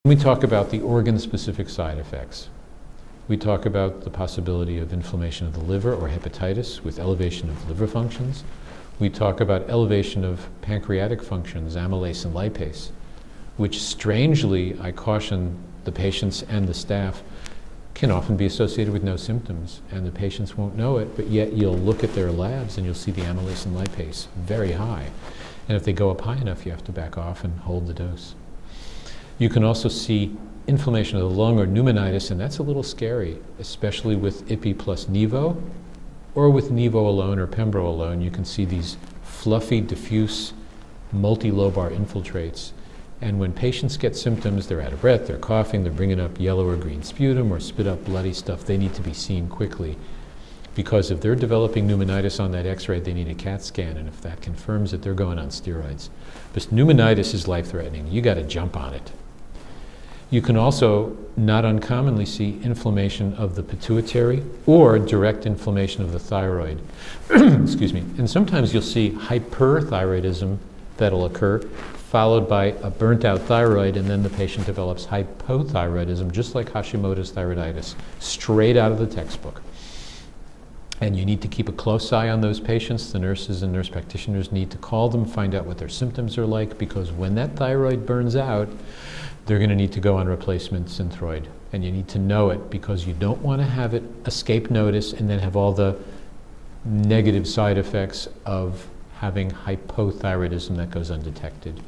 We talk about the organ-specific side effects. We talk about the possibility of inflammation of the liver or hepatitis with elevation of liver functions. We talk about elevation of pancreatic functions, amylase and lipase, which strangely, I caution the patients and the staff, can often be associated with no symptoms, and the patients won't know it, but yet you'll look at their labs and you'll see the amylase and lipase very high. And if they go up high enough, you have to back off and hold the dose. You can also see inflammation of the lung or pneumonitis, and that's a little scary, especially with IPI plus Nivo, or with Nivo alone or Pembro alone. You can see these fluffy, diffuse, multilobar infiltrates. And when patients get symptoms, they're out of breath, they're coughing, they're bringing up yellow or green sputum or spit up bloody stuff, they need to be seen quickly. Because if they're developing pneumonitis on that x-ray, they need a CAT scan, and if that confirms it, they're going on steroids. But pneumonitis is life-threatening. You got to jump on it. You can also, not uncommonly, see inflammation of the pituitary or direct inflammation of the thyroid. Excuse me. And sometimes you'll see hyperthyroidism that'll occur, followed by a burnt-out thyroid, and then the patient develops hypothyroidism, just like Hashimoto's thyroiditis, straight out of the textbook. And you need to keep a close eye on those patients. The nurses and nurse practitioners need to call them, find out what their symptoms are like, because when that thyroid burns out, they're going to need to go on replacement Synthroid. And you need to know it, because you don't want to have it escape notice and then have all the negative side effects of having hypothyroidism that goes undetected.